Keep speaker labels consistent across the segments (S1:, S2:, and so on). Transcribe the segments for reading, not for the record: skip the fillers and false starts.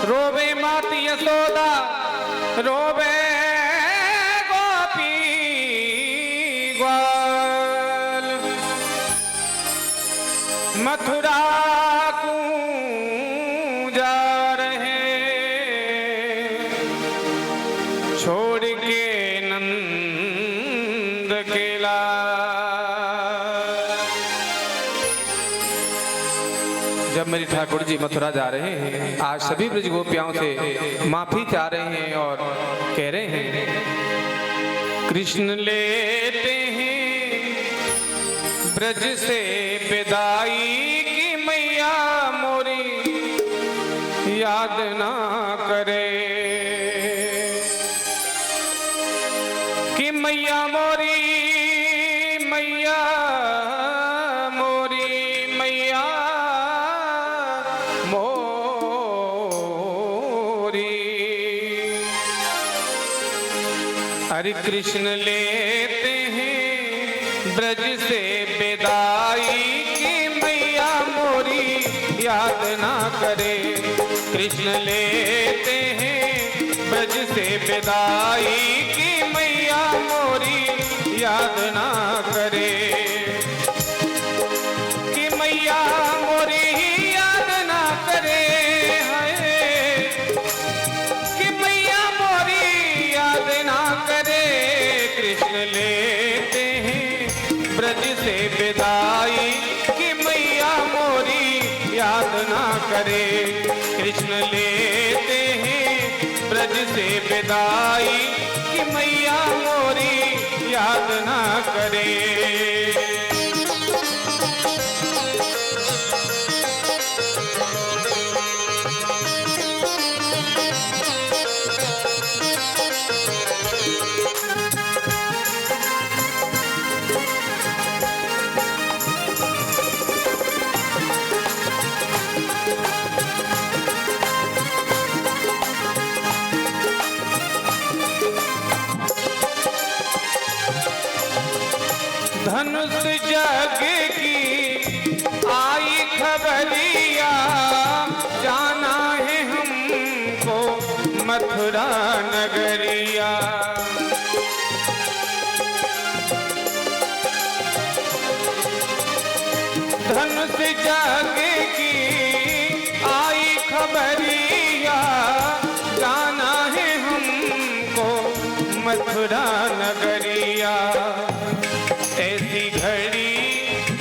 S1: रोवे मात यशोदा, रोवे गोपी ग्वाल, मथुरा को जा रहे छोड़ के नंद के लाल। जब मेरी ठाकुर जी मथुरा जा रहे हैं, आज सभी ब्रज गोपियाओं से माफी चाह रहे हैं और कह रहे हैं कृष्ण लेते हैं ब्रज से विदाई की मैया मोरी याद ना करे, कि मैया मोरी, मैया मोरी, मैया मोरी। हरे कृष्ण लेते हैं ब्रज से विदाई की मैया मोरी याद ना करे, कृष्ण लेते हैं ब्रज से विदाई की मैया मोरी याद ना करे, कि मैया मोरी याद ना करे, है कि मैया मोरी याद ना करे। कृष्ण लेते हैं ब्रज से विदाई कि मैया मोरी याद ना करे, कृष्ण लेते हैं ब्रज से विदाई कि मैया मोरी याद ना करे। धनुष जग की आई खबरिया, जाना है हमको मथुरा नगरिया। धनुष जग की आई खबरिया, जाना है हमको मथुरा नगरिया। ऐसी घड़ी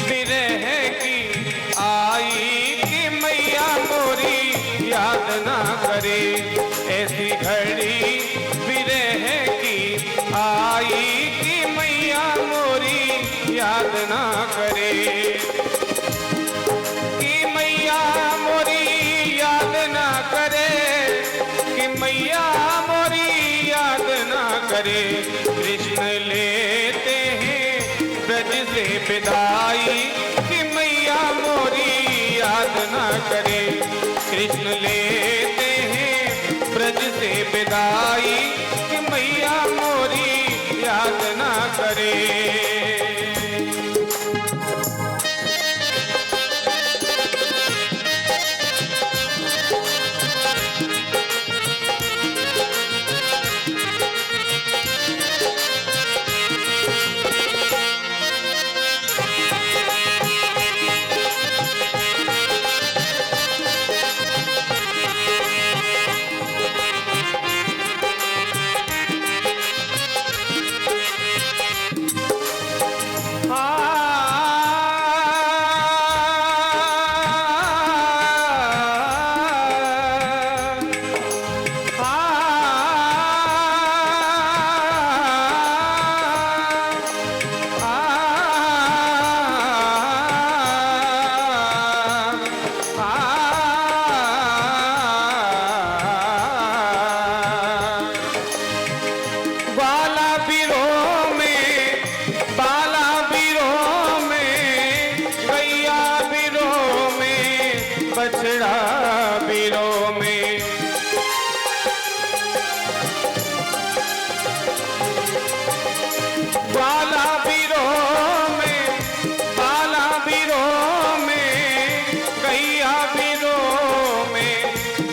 S1: विरह की आई कि मैया मोरी याद ना करे, ऐसी घड़ी विरह की आई कि मैया मोरी याद ना करे, कि मैया मोरी याद ना करे, कि मैया मोरी याद ना करे। कृष्ण लेते हैं ब्रज से विदाई कि मैया मोरी याद ना करे, कृष्ण लेते हैं ब्रज से विदाई कि मैया मोरी याद ना करे।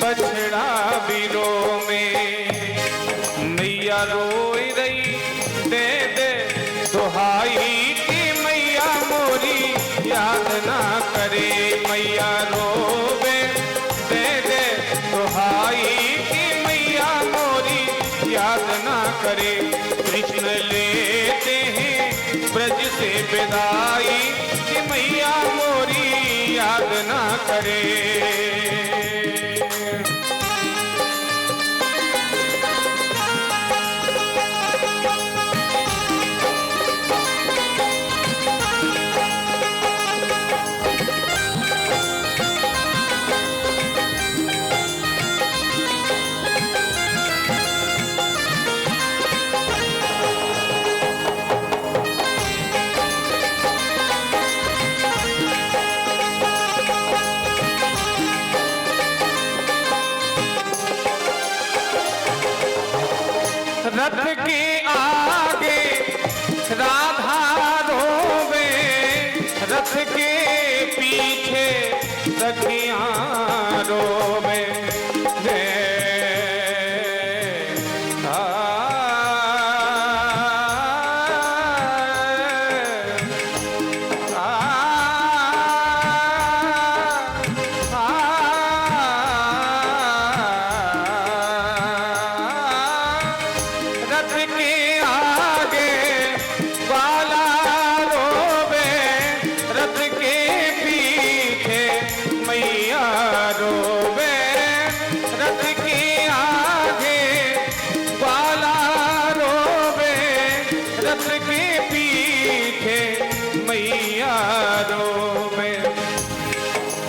S1: बछड़ा ना करे। रथ के आगे राधा रोवे, रथ के पीछे सखियां रोवे।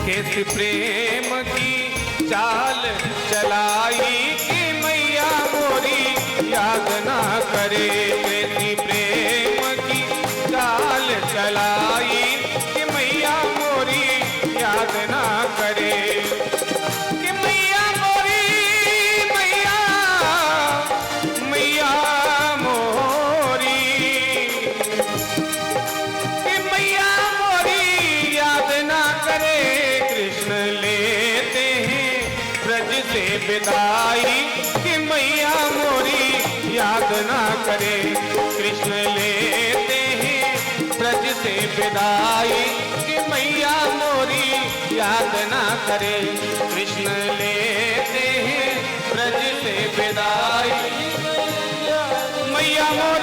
S1: कैसी प्रेम की चाल चलाई कि मैया मोरी याद ना करे। कैसी प्रेम की चाल चलाई कि मैया मोरी याद ना करे। कि मैया मोरी मैया मैया मोरी, कि मैया मोरी याद ना करे। कृष्ण लेते हैं ब्रज से विदाई कि मैया मोरी याद ना करे। कृष्ण लेते हैं ब्रज से विदाई कि मैया मोरी याद ना करे। कृष्ण लेते हैं ब्रज से विदाई मैया मोरी